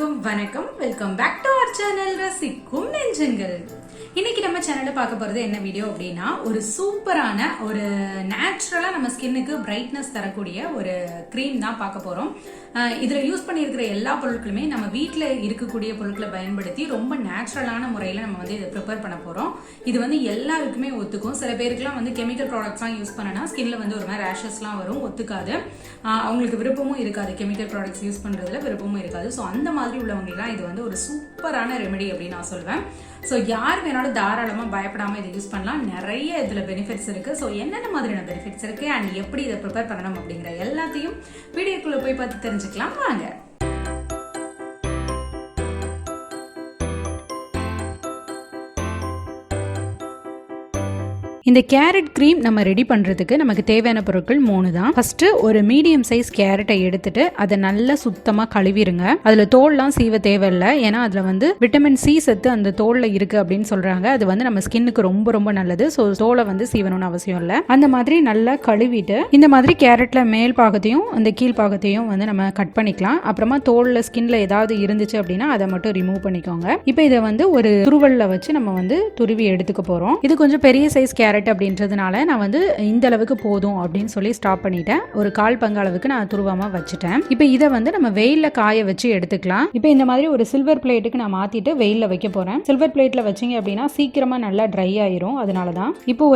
எல்லாருக்கும் வணக்கம். Welcome back to our channel ரசிக்கும் நெஞ்சங்கள். இன்னைக்கு நம்ம சேனல்ல பார்க்க போறது என்ன வீடியோ அப்படின்னா, ஒரு சூப்பரான ஒரு நேச்சுரலா நம்ம ஸ்கின்னுக்கு பிரைட்னஸ் தரக்கூடிய ஒரு க்ரீம் தான் பார்க்க போறோம். இதுல யூஸ் பண்ணியிருக்கிற எல்லா பொருட்களுமே நம்ம வீட்டில் இருக்கக்கூடிய பொருட்களை பயன்படுத்தி ரொம்ப நேச்சுரலான முறையில் நம்ம வந்து இதை ப்ரிப்பேர் பண்ண போறோம். இது வந்து எல்லாருக்குமே ஒத்துக்கும். சில பேருக்குலாம் வந்து கெமிக்கல் ப்ராடக்ட்ஸ்லாம் யூஸ் பண்ணனா ஸ்கின்ல வந்து ஒரு மாதிரி ரேஷஸ்லாம் வரும், ஒத்துக்காது. அவங்களுக்கு விருப்பமும் இருக்காது, கெமிக்கல் ப்ராடக்ட்ஸ் யூஸ் பண்றதுல விருப்பமும் இருக்காது. ஸோ அந்த மாதிரி உள்ளவங்களுக்குலாம் இது வந்து ஒரு சூப்பரான ரெமெடி அப்படின்னு நான் சொல்வேன். ஸோ யார் வேணாலும் தாராளமாக பயப்படாமல் இதை யூஸ் பண்ணலாம். நிறைய இதில் பெனிஃபிட்ஸ் இருக்குது. ஸோ என்னென்ன மாதிரியான பெனிஃபிட்ஸ் இருக்குது அண்ட் எப்படி இதை ப்ரிப்பேர் பண்ணணும் அப்படிங்கிற எல்லாத்தையும் வீடியோக்குள்ளே போய் பார்த்து தெரிஞ்சுக்கலாம் வாங்க. இந்த கேரட் க்ரீம் நம்ம ரெடி பண்ணுறதுக்கு நமக்கு தேவையான பொருட்கள் 3 தான். ஃபர்ஸ்ட்டு ஒரு மீடியம் சைஸ் கேரட்டை எடுத்துட்டு அதை நல்லா சுத்தமாக கழுவிடுங்க. அதில் தோல்லாம் சீவ தேவையில்லை, ஏன்னா அதில் வந்து விட்டமின் சி சத்து அந்த தோலில் இருக்குது அப்படின்னு சொல்கிறாங்க. அது வந்து நம்ம ஸ்கின்னுக்கு ரொம்ப ரொம்ப நல்லது. ஸோ தோலை வந்து சீவணும்னு அவசியம் இல்லை. அந்த மாதிரி நல்லா கழுவிட்டு இந்த மாதிரி கேரட்டில் மேல் பாகத்தையும் அந்த கீழ் பாகத்தையும் வந்து நம்ம கட் பண்ணிக்கலாம். அப்புறமா தோலில் ஸ்கின்ல ஏதாவது இருந்துச்சு அப்படின்னா அதை மட்டும் ரிமூவ் பண்ணிக்கோங்க. இப்போ இதை வந்து ஒரு துருவல்ல வச்சு நம்ம வந்து துருவி எடுத்துக்க போகிறோம். இது கொஞ்சம் பெரிய சைஸ் கேரட் அப்படின்றதுனால நான் வந்து இந்த அளவுக்கு போதும் அப்படின்னு சொல்லி ஸ்டாப் பண்ணிட்டேன். ஒரு 1/4 பங்கு அளவுக்கு நான் துருவாம வச்சுட்டேன். இப்போ இதை வந்து நம்ம வெயில்ல காய வச்சு எடுத்துக்கலாம். இப்போ இந்த மாதிரி ஒரு சில்வர் பிளேட்டுக்கு நான் மாத்திட்டு வெயில்ல வைக்க போறேன். சில்வர் பிளேட்ல வச்சீங்க அப்படின்னா சீக்கிரமா நல்லா ட்ரை ஆயிரும். அதனாலதான் இப்போ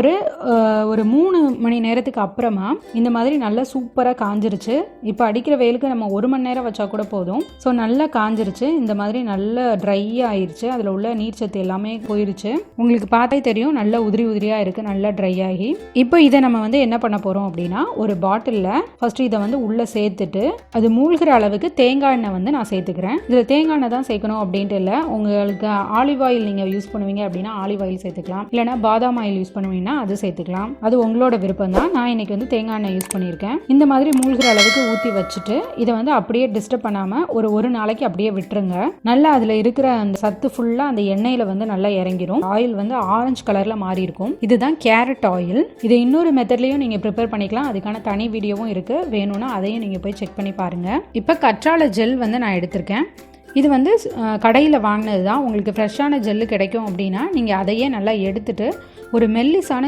ஒரு 3 மணி நேரத்துக்கு அப்புறமா இந்த மாதிரி நல்லா சூப்பரா காஞ்சிருச்சு. இப்போ அடிக்கிற வெயிலுக்கு நம்ம 1 மணி நேரம் வச்சா கூட போதும். ஸோ நல்லா காஞ்சிருச்சு. இந்த மாதிரி நல்லா ட்ரை ஆயிருச்சு. அதுல உள்ள நீர்ச்சத்து எல்லாமே போயிருச்சு. உங்களுக்கு பார்த்தே தெரியும், நல்லா உதிரி உதிரியா இருக்கு, நல்லா ட்ரை ஆகி. இப்போ இதை நம்ம வந்து என்ன பண்ண போறோம் அப்படின்னா, ஒரு பாட்டில்ல ஃபர்ஸ்ட் இதை வந்து உள்ள சேர்த்துட்டு அது மூழ்கிற அளவுக்கு தேங்காய் எண்ணெய் வந்து நான் சேர்த்துக்கிறேன். இதுல தேங்காய் எண்ணெய் தான் சேர்க்கணும் அப்படின்ட்டு இல்லை. உங்களுக்கு ஆலிவ் ஆயில் நீங்க யூஸ் பண்ணுவீங்க அப்படின்னா ஆலிவ் ஆயில் சேர்த்துக்கலாம், இல்லைன்னா பாதாம் ஆயில் யூஸ் பண்ணுவீங்கன்னா அது சேர்த்துக்கலாம். அது உங்களோட விருப்பம் தான். நான் இன்னைக்கு வந்து தேங்காய் எண்ணெய் யூஸ் பண்ணியிருக்கேன். இந்த மாதிரி மூழ்கிற அளவுக்கு ஊற்றி வச்சுட்டு இதை வந்து அப்படியே டிஸ்டர்ப் பண்ணாம ஒரு நாளைக்கு அப்படியே விட்டுருங்க. நல்லா அதுல இருக்கிற அந்த சத்து ஃபுல்லா அந்த எண்ணெயில வந்து நல்லா இறங்கிரும். ஆயில் வந்து ஆரஞ்சு கலர்ல மாறி இருக்கும். இதுதான் கேரட் ஆயில். இதை இன்னொரு மெத்தட்லயும் நீங்க ப்ரிப்பேர் பண்ணிக்கலாம். அதுக்கான தனி வீடியோவும் இருக்கு, வேணும்னா அதையும் நீங்க போய் செக் பண்ணி பாருங்க. இப்போ கற்றாழை ஜெல் வந்து நான் எடுத்திருக்கேன். இது வந்து கடையில் வாங்கினது தான். உங்களுக்கு ஃப்ரெஷ்ஷான ஜெல்லு கிடைக்கும் அப்படின்னா நீங்கள் அதையே நல்லா எடுத்துட்டு ஒரு மெல்லிசான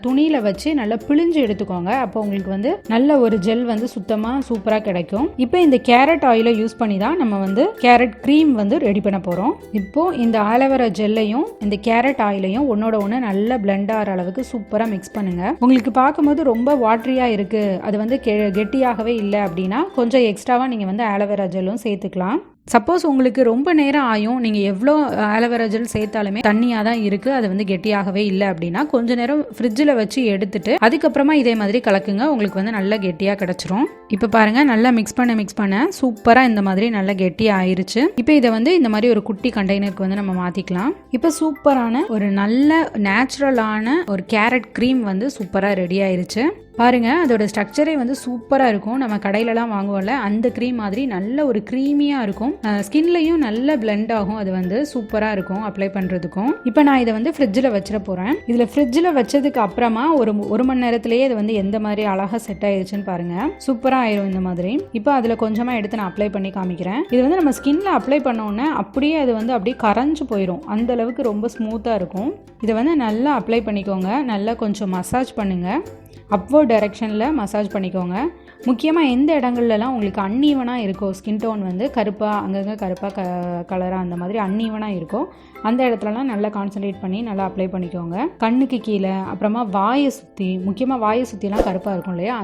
துணியில் வச்சு நல்லா பிழிஞ்சு எடுத்துக்கோங்க. அப்போ உங்களுக்கு வந்து நல்ல ஒரு ஜெல் வந்து சுத்தமாக சூப்பராக கிடைக்கும். இப்போ இந்த கேரட் ஆயிலை யூஸ் பண்ணி தான் நம்ம வந்து கேரட் க்ரீம் வந்து ரெடி பண்ண போகிறோம். இப்போது இந்த ஆலோவேரா ஜெல்லையும் இந்த கேரட் ஆயிலையும் ஒன்னோட ஒன்று நல்லா பிளெண்ட் ஆகிற அளவுக்கு சூப்பராக மிக்ஸ் பண்ணுங்கள். உங்களுக்கு பார்க்கும்போது ரொம்ப வாட்டரியாக இருக்குது, அது வந்து கெட்டியாகவே இல்லை அப்படின்னா கொஞ்சம் எக்ஸ்ட்ராவாக நீங்கள் வந்து ஆலோவேரா ஜெல்லும் சேர்த்துக்கலாம். சப்போஸ் உங்களுக்கு ரொம்ப நேரம் ஆகும், நீங்கள் எவ்வளோ ஆலோவேரா ஜெல் சேர்த்தாலுமே தண்ணியாக தான் இருக்குது, அது வந்து கெட்டியாகவே இல்லை அப்படின்னா கொஞ்ச நேரம் ஃப்ரிட்ஜில் வச்சு எடுத்துட்டு அதுக்கப்புறமா இதே மாதிரி கலக்குங்க. உங்களுக்கு வந்து நல்லா கெட்டியாக கிடச்சிரும். இப்போ பாருங்கள், நல்லா மிக்ஸ் பண்ண சூப்பராக இந்த மாதிரி நல்லா கெட்டியாக ஆயிருச்சு. இப்போ இதை வந்து இந்த மாதிரி ஒரு குட்டி கண்டெய்னருக்கு வந்து நம்ம மாற்றிக்கலாம். இப்போ சூப்பரான ஒரு நல்ல நேச்சுரலான ஒரு கேரட் க்ரீம் வந்து சூப்பராக ரெடி ஆயிருச்சு. பாருங்க, அதோட ஸ்ட்ரக்சரே வந்து சூப்பராக இருக்கும். நம்ம கடையிலலாம் வாங்குவோம்ல அந்த க்ரீம் மாதிரி நல்ல ஒரு க்ரீமியாக இருக்கும். ஸ்கின்லையும் நல்ல பிளெண்ட் ஆகும். அது வந்து சூப்பராக இருக்கும் அப்ளை பண்ணுறதுக்கும். இப்போ நான் இதை வந்து ஃப்ரிட்ஜில் வச்சிட போகிறேன். இதில் ஃப்ரிட்ஜில் வச்சதுக்கு அப்புறமா ஒரு மணி நேரத்திலேயே இது வந்து எந்த மாதிரி அழகாக செட் ஆயிடுச்சுன்னு பாருங்க. சூப்பராக ஆயிரும் இந்த மாதிரி. இப்போ அதில் கொஞ்சமாக எடுத்து நான் அப்ளை பண்ணி காமிக்கிறேன். இது வந்து நம்ம ஸ்கின்ல அப்ளை பண்ணோன்னே அப்படியே அது வந்து அப்படியே கரைஞ்சு போயிடும். அந்த அளவுக்கு ரொம்ப ஸ்மூத்தாக இருக்கும். இதை வந்து நல்லா அப்ளை பண்ணிக்கோங்க. நல்லா கொஞ்சம் மசாஜ் பண்ணுங்கள். அப்வர்ட் டைரெக்ஷனில் மசாஜ் பண்ணிக்கோங்க. முக்கியமாக எந்த இடங்கள்லாம் உங்களுக்கு அன்ஈவனாக இருக்கோ, ஸ்கின் டோன் வந்து கருப்பாக அங்கங்கே கருப்பாக கலராக அந்த மாதிரி அன்ஈவனாக இருக்கோ அந்த இடத்துலலாம் நல்லா கான்சன்ட்ரேட் பண்ணி நல்லா அப்ளை பண்ணிக்கோங்க. கண்ணுக்கு கீழே, அப்புறமா வாயை சுற்றி, முக்கியமாக வாயை சுற்றிலாம் கருப்பாக இருக்கும் இல்லையா,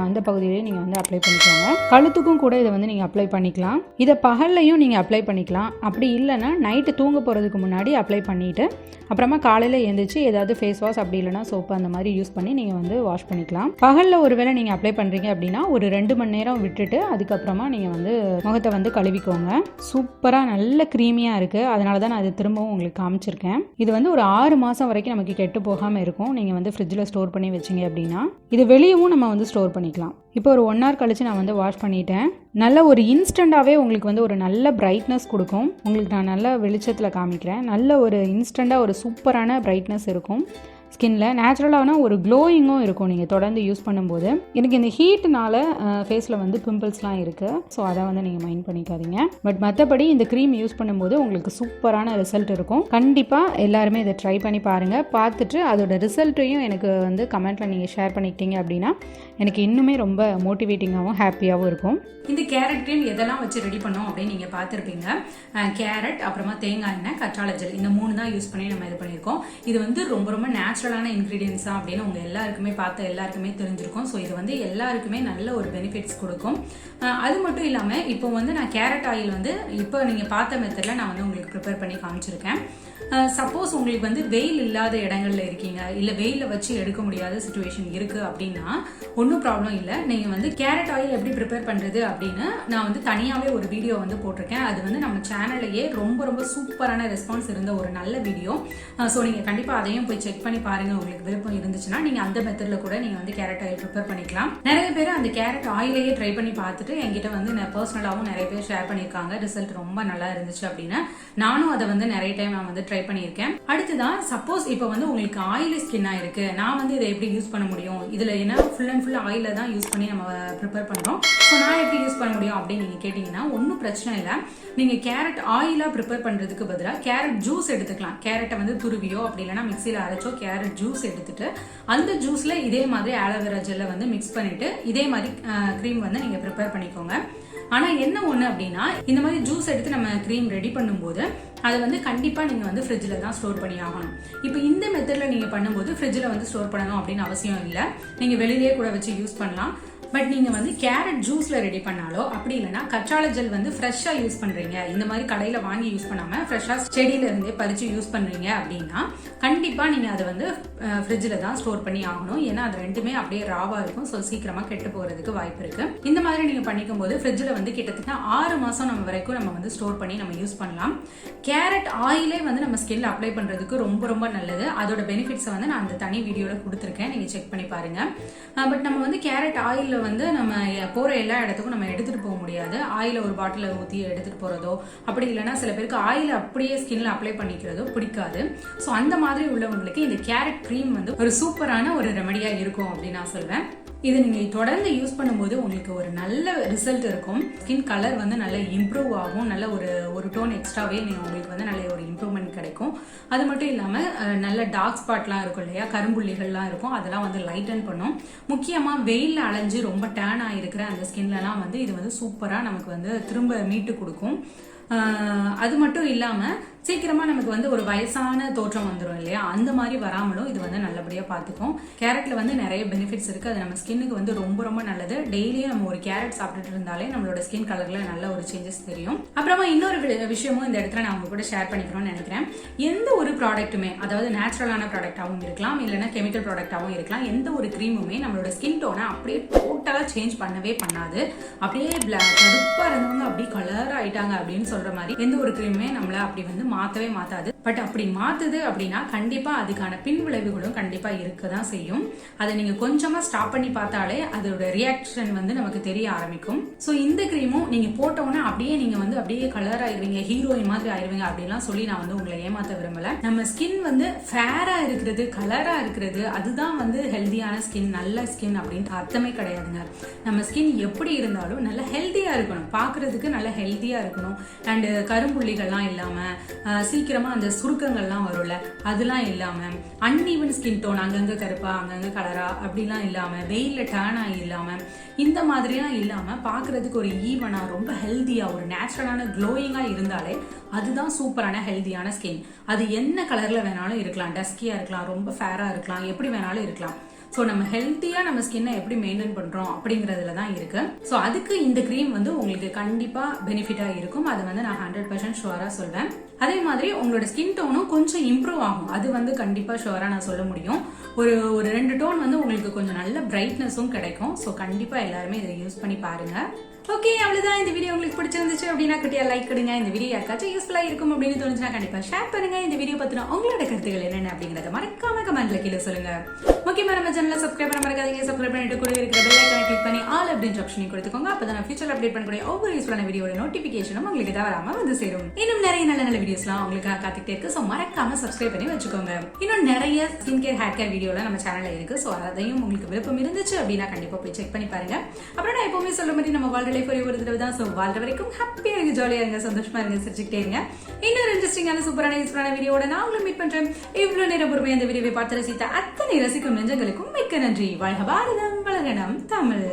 அந்த பகுதியிலேயே நீங்கள் வந்து அப்ளை பண்ணிக்கோங்க. கழுத்துக்கும் கூட இதை வந்து நீங்கள் அப்ளை பண்ணிக்கலாம். இதை பகல்லையும் நீங்கள் அப்ளை பண்ணிக்கலாம். அப்படி இல்லைன்னா நைட்டு தூங்க போகிறதுக்கு முன்னாடி அப்ளை பண்ணிவிட்டு அப்புறமா காலையில் எழுந்திரிச்சு ஏதாவது ஃபேஸ் வாஷ் அப்படி இல்லைனா சோப்பு அந்த மாதிரி யூஸ் பண்ணி நீங்கள் வந்து வாஷ் பண்ணிக்கலாம். பகலில் ஒருவேளை நீங்கள் அப்ளை பண்ணுறீங்க அப்படின்னா ஒரு 2 மணி நேரம் விட்டுட்டு அதுக்கப்புறமா நீங்கள் வந்து முகத்தை வந்து கழுவிக்கோங்க. சூப்பராக நல்ல க்ரீமியாக இருக்குது. அதனால தான் நான் இது திரும்பவும் உங்களுக்கு காமிச்சிருக்கேன். இது வந்து ஒரு 6 மாதம் வரைக்கும் நமக்கு கெட்டு போகாமல் இருக்கும். நீங்கள் வந்து ஃப்ரிட்ஜில் ஸ்டோர் பண்ணி வச்சிங்க அப்படின்னா இது வெளியவும் நம்ம வந்து ஸ்டோர் பண்ணிக்கலாம். இப்போ ஒரு 1 hour கழிச்சு நான் வந்து வாஷ் பண்ணிட்டேன். நல்ல ஒரு இன்ஸ்டண்ட்டாகவே உங்களுக்கு வந்து ஒரு நல்ல பிரைட்னஸ் கொடுக்கும். உங்களுக்கு நான் நல்ல வெளிச்சத்தில் காமிக்கிறேன். நல்ல ஒரு இன்ஸ்டண்ட்டாக ஒரு சூப்பரான பிரைட்னஸ் இருக்கும். ஸ்கின்ல நேச்சுரலான ஒரு க்ளோயிங்கும் இருக்கும் நீங்கள் தொடர்ந்து யூஸ் பண்ணும்போது. எனக்கு இந்த ஹீட்னால ஃபேஸில் வந்து பிம்பிள்ஸ்லாம் இருக்குது. ஸோ அதை வந்து நீங்கள் மைண்ட் பண்ணிக்காதீங்க. பட் மற்றபடி இந்த க்ரீம் யூஸ் பண்ணும்போது உங்களுக்கு சூப்பரான ரிசல்ட் இருக்கும். கண்டிப்பாக எல்லாருமே இதை ட்ரை பண்ணி பாருங்கள். பார்த்துட்டு அதோட ரிசல்ட்டையும் எனக்கு வந்து கமெண்ட்டில் நீங்கள் ஷேர் பண்ணிக்கிட்டீங்க அப்படின்னா எனக்கு இன்னுமே ரொம்ப மோட்டிவேட்டிங்காகவும் ஹாப்பியாகவும் இருக்கும். இந்த கேரட் க்ரீம் எதெல்லாம் வச்சு ரெடி பண்ணோம் அப்படின்னு நீங்கள் பார்த்துருப்பீங்க. கேரட், அப்புறமா தேங்காய் எண்ணெய், கற்றாழை ஜெல், இந்த 3 தான் யூஸ் பண்ணி நம்ம இது பண்ணியிருக்கோம். இது வந்து ரொம்ப ரொம்ப நேச்சுரலான இன்க்ரீடியன்ஸா அப்படின்னு உங்கள் எல்லாருக்குமே எல்லாருக்குமே தெரிஞ்சிருக்கும். ஸோ இது வந்து எல்லாருக்குமே நல்ல ஒரு பெனிஃபிட்ஸ் கொடுக்கும். அது மட்டும் இல்லாமல் இப்போ வந்து நான் கேரட் ஆயில் வந்து இப்போ நீங்கள் பார்த்த மெத்தடில் நான் வந்து உங்களுக்கு ப்ரிப்பேர் பண்ணி காமிச்சிருக்கேன். சப்போஸ் உங்களுக்கு வந்து வெயில் இல்லாத இடங்கள்ல இருக்கீங்க, இல்லை வெயிலில் வச்சு எடுக்க முடியாத சுச்சுவேஷன் இருக்குது அப்படின்னா ஒன்றும் ப்ராப்ளம் இல்லை. நீங்கள் வந்து கேரட் ஆயில் எப்படி ப்ரிப்பேர் பண்ணுறது அப்படின்னு நான் வந்து தனியாகவே ஒரு வீடியோ வந்து போட்டிருக்கேன். அது வந்து நம்ம சேனல்லையே ரொம்ப ரொம்ப சூப்பரான ரெஸ்பான்ஸ் இருந்த ஒரு நல்ல வீடியோ. ஸோ நீங்கள் கண்டிப்பாக அதையும் போய் செக் பண்ணி பாருங்கள். உங்களுக்கு விருப்பம் இருந்துச்சுன்னா நீங்கள் அந்த மெத்தடில் கூட நீங்கள் வந்து கேரட் ஆயில் ப்ரிப்பேர் பண்ணிக்கலாம். நிறைய பேர் அந்த கேரட் ஆயிலையே ட்ரை பண்ணி பார்த்துட்டு என்கிட்ட வந்து பர்சனலாகவும் நிறைய பேர் ஷேர் பண்ணியிருக்காங்க. ரிசல்ட் ரொம்ப நல்லா இருந்துச்சு அப்படின்னு. நானும் அதை வந்து நிறைய டைம் நான் வந்து ட்ரை பண்ணியிருக்கேன். அடுத்துதான், சப்போஸ் இப்போ வந்து உங்களுக்கு ஆயிலி ஸ்கின்னா இருக்கு, நான் வந்து இதை எப்படி யூஸ் பண்ண முடியும், இதுல ஏன்னா ஃபுல் அண்ட் ஃபுல் ஆயில தான் யூஸ் பண்ணி நம்ம ப்ரிப்பேர் பண்றோம். ஸோ நான் எப்படி யூஸ் பண்ண முடியும் அப்படின்னு நீங்க கேட்டீங்கன்னா ஒன்றும் பிரச்சனை இல்லை. நீங்க கேரட் ஆயிலா ப்ரிப்பேர் பண்றதுக்கு பதிலாக கேரட் ஜூஸ் எடுத்துக்கலாம். கேரட்டை வந்து துருவியோ அப்படி இல்லைன்னா மிக்சியில் அரைச்சோ கேரட் ஜூஸ் எடுத்துட்டு அந்த ஜூஸ்ல இதே மாதிரி ஆலோவேரா ஜெல்லை வந்து மிக்ஸ் பண்ணிட்டு இதே மாதிரி க்ரீம் வந்து நீங்க ப்ரிப்பேர் பண்ணிக்கோங்க. ஆனா என்ன ஒண்ணு அப்படின்னா, இந்த மாதிரி ஜூஸ் எடுத்து நம்ம க்ரீம் ரெடி பண்ணும்போது அதை வந்து கண்டிப்பா நீங்க வந்து ஃப்ரிட்ஜில் தான் ஸ்டோர் பண்ணி ஆகணும். இப்போ இந்த மெத்தட்ல நீங்க பண்ணும்போது ஃப்ரிட்ஜில் வந்து ஸ்டோர் பண்ணணும் அப்படின்னு அவசியம் இல்லை. நீங்க வெளியிலேயே கூட வச்சு யூஸ் பண்ணலாம். பட் நீங்க வந்து கேரட் ஜூஸ்ல ரெடி பண்ணாலோ அப்படி இல்லைன்னா கற்றாழை ஜெல் வந்து ஃப்ரெஷ்ஷா யூஸ் பண்றீங்க, இந்த மாதிரி கடையில வாங்கி யூஸ் பண்ணாம ஃப்ரெஷ்ஷா செடியில இருந்தே பறிச்சு யூஸ் பண்றீங்க அப்படின்னா கண்டிப்பா நீங்க அதை வந்து ஃப்ரிட்ஜில் தான் ஸ்டோர் பண்ணி ஆகணும். ஏன்னா அது ரெண்டுமே அப்படியே ராவா இருக்கும். ஸோ சீக்கிரமா கெட்டு போறதுக்கு வாய்ப்பு இருக்கு. இந்த மாதிரி நீங்க பண்ணிக்கும் போது ஃப்ரிட்ஜில் வந்து கிட்டத்தட்ட 6 மாசம் நம்ம வரைக்கும் நம்ம வந்து ஸ்டோர் பண்ணி நம்ம யூஸ் பண்ணலாம். கேரட் ஆயிலே வந்து நம்ம ஸ்கின்ல அப்ளை பண்றதுக்கு ரொம்ப ரொம்ப நல்லது. அதோட பெனிஃபிட்ஸை வந்து நான் அந்த தனி வீடியோல கொடுத்துருக்கேன், நீங்க செக் பண்ணி பாருங்க. பட் நம்ம வந்து கேரட் ஆயில் வந்து நம்ம போற எல்லா இடத்துக்கும் நம்ம எடுத்துட்டு போக முடியாது. ஆயில ஒரு பாட்டில ஊத்தி எடுத்துட்டு போறதோ அப்படி இல்லைன்னா சில பேருக்கு ஆயில அப்படியே ஸ்கின்ல அப்ளை பண்ணிக்கிறதோ பிடிக்காது. ஸோ அந்த மாதிரி உள்ளவங்களுக்கு இந்த கேரட் க்ரீம் வந்து ஒரு சூப்பரான ஒரு ரெமடியா இருக்கும் அப்படின்னு நான் சொல்வேன். இது நீங்க தொடர்ந்து யூஸ் பண்ணும்போது உங்களுக்கு ஒரு நல்ல ரிசல்ட் இருக்கும். ஸ்கின் கலர் வந்து நல்ல இம்ப்ரூவ் ஆகும். நல்ல ஒரு டோன் எக்ஸ்ட்ராவே உங்களுக்கு வந்து நல்ல ஒரு இம்ப்ரூவ்மெண்ட் கிடைக்கும். அது மட்டும் இல்லாம நல்ல டார்க் ஸ்பாட்லாம் இருக்கும் இல்லையா, கரும்புள்ளிகள்லாம் இருக்கும், அதெல்லாம் வந்து லைட்டன் பண்ணும். முக்கியமா வெயில்ல அலைஞ்சு ரொம்ப டேன் ஆகிருக்கிற அந்த ஸ்கின்லலாம் வந்து இது வந்து சூப்பரா நமக்கு வந்து திரும்ப மீட்டு கொடுக்கும். அது மட்டும் இல்லாம சீக்கிரமா நமக்கு வந்து ஒரு வயசான தோற்றம் வந்துடும் இல்லையா, அந்த மாதிரி வராமலும் இது வந்து நல்லபடியா பார்த்துக்கும். கேரட்ல வந்து நிறைய பெனிஃபிட்ஸ் இருக்கு. அது நம்ம ஸ்கின்னுக்கு வந்து ரொம்ப ரொம்ப நல்லது. டெய்லியும் நம்ம ஒரு கேரட் சாப்பிட்டுட்டு இருந்தாலே நம்மளோட ஸ்கின் கலர்ல நல்ல ஒரு சேஞ்சஸ் தெரியும். அப்புறமா இன்னொரு விஷயமும் இந்த இடத்துல நான் உங்க கூட ஷேர் பண்ணிக்கணும்னு நினைக்கிறேன். எந்த ஒரு ப்ராடக்ட்டுமே, அதாவது நேச்சுரலான ப்ராடக்டாகவும் இருக்கலாம், இல்லைன்னா கெமிக்கல் ப்ராடக்டாகவும் இருக்கலாம், எந்த ஒரு க்ரீமுமே நம்மளோட ஸ்கின் டோனை அப்படியே டோட்டலா சேஞ்ச் பண்ணவே பண்ணாது. அப்படியே கருப்பா இருந்தவங்க அப்படியே கலர் ஆயிட்டாங்க அப்படின்னு சொல்ற மாதிரி எந்த ஒரு க்ரீமுமே நம்மள அப்படி வந்து மாத்தவே மாத்தாது. பட் அப்படி மாத்துது அப்படின்னா கண்டிப்பா அதுக்கான பின் விளைவுகளும் கண்டிப்பா இருக்கதான் செய்யும். அதை நீங்க கொஞ்சமா ஸ்டாப் பண்ணி பார்த்தாலே அதோட ரியாக்ஷன் வந்து நமக்கு தெரிய ஆரம்பிக்கும். சோ இந்த கிரீமும் நீங்க போட்டோன்னா அப்படியே நீங்க வந்து அப்படியே கலர் ஆயிருவீங்க, ஹீரோயின் மாதிரி ஆயிருவீங்க அப்படின்லாம் சொல்லி நான் வந்து உங்களை ஏமாத்த விரும்பல. நம்ம ஸ்கின் வந்து ஃபேரா இருக்கிறது, கலரா இருக்கிறது, அதுதான் வந்து ஹெல்தியான ஸ்கின், நல்ல ஸ்கின் அப்படின்ட்டு அர்த்தமே கிடையாதுங்க. நம்ம ஸ்கின் எப்படி இருந்தாலும் நல்ல ஹெல்தியா இருக்கணும், பாக்குறதுக்கு நல்ல ஹெல்தியா இருக்கணும். அண்ட் கரும்புள்ளிகள்லாம் இல்லாம, சீக்கிரமா அந்த சுருக்கங்கள்லாம் வரும்ல அதெல்லாம் இல்லாம, அன்ஈவன் ஸ்கின் டோன் அங்கங்க கருப்பா அங்கங்க கலரா அப்படிலாம் இல்லாம, வெயில்ல டேனா இல்லாம, இந்த மாதிரிலாம் இல்லாம பாக்குறதுக்கு ஒரு ஈவனா ரொம்ப ஹெல்தியா ஒரு நேச்சுரலான க்ளோயிங்கா இருந்தாலே அதுதான் சூப்பரான ஹெல்தியான ஸ்கின். அது என்ன கலர்ல வேணாலும் இருக்கலாம், டஸ்கியா இருக்கலாம், ரொம்ப ஃபேரா இருக்கலாம், எப்படி வேணாலும் இருக்கலாம். ஸோ நம்ம ஹெல்த்தியாக நம்ம ஸ்கின்னை எப்படி மெயின்டைன் பண்ணுறோம் அப்படிங்கிறதுல தான் இருக்கு. ஸோ அதுக்கு இந்த க்ரீம் வந்து உங்களுக்கு கண்டிப்பாக பெனிஃபிட்டாக இருக்கும். அது வந்து நான் 100% ஷுவராக சொல்வேன். அதே மாதிரி உங்களோட ஸ்கின் டோனும் கொஞ்சம் இம்ப்ரூவ் ஆகும். அது வந்து கண்டிப்பாக ஷுவராக நான் சொல்ல முடியும். ஒரு 2 டோன் வந்து உங்களுக்கு கொஞ்சம் நல்ல பிரைட்னஸும் கிடைக்கும். ஸோ கண்டிப்பாக எல்லாருமே இதை யூஸ் பண்ணி பாருங்க. ஓகே, அவ்வளவுதான். இந்த வீடியோ உங்களுக்கு பிடிச்சிருந்துச்சு அப்படின்னா குட்டியா லைக் கொடுங்க. இந்த வீடியோ யாருக்காச்சும் யூஸ்ஃபுல்லா இருக்கும் அப்படின்னு தோணுச்சுன்னா கண்டிப்பா ஷேர் பண்ணுங்க. இந்த வீடியோ பத்தின உங்களோட கருத்துக்கள் என்னென்ன அப்படிங்கறத மறக்காம கமெண்ட்ல கீழே சொல்லுங்க. முக்கியமா நம்ம சேனலை சப்ஸ்கிரைப் பண்ண மறக்காதீங்க. சப்ஸ்கிரைப் பண்ணிட்டு கூட இருக்கிற பெல் ஐகானை கிளிக் பண்ணி ஆல் அப்படின்ற ஆப்ஷனையும் கொடுத்துக்கோங்க. அப்பதான் நான் ஃபியூச்சர்ல அப்டேட் பண்ணக்கூடிய ஒவ்வொரு யூஸ்ஃபுல்லான வீடியோட நோட்டிபிகேஷனும் உங்களுக்கு தவறாம வந்து சேரும். இன்னும் நிறைய நல்ல நல்ல வீடியோஸ்லாம் உங்களுக்கு காத்துக்கிட்டே இருக்கு. ஸோ மறக்காம சப்ஸ்கிரைப் பண்ணி வச்சுக்கோங்க. இன்னும் நிறைய ஸ்கின் கேர் ஹேர் கேர் வீடியோலாம் நம்ம சேனல்ல இருக்கு. ஸோ அதையும் உங்களுக்கு விருப்பம் இருந்துச்சு அப்படின்னா கண்டிப்பா போய் செக் பண்ணி பாருங்க. அப்புறம் நான் எப்பவுமே சொல்ல மாதிரி நம்ம வாழ்ற லைஃப் ஒரு தடவை தான். ஸோ வாழ்ற வரைக்கும் ஹாப்பியா இருங்க, ஜாலியா இருங்க, சந்தோஷமா இருங்க, சிரிச்சுக்கிட்டே இருங்க. இன்னொரு இன்ட்ரெஸ்டிங்கான சூப்பரான யூஸ்ஃபுல்லான வீடியோட நான் உங்களை மீட் பண்றேன். இவ்வளவு நேரம் பொறுமையா இந்த வீடியோவை பார்த்து ரசித்த அத்தனை ரசிக்கும் நெஞ்சங்களுக்கும் மிக்க நன்றி. வாழ்க பாரதம், வளரணும் தமிழ்.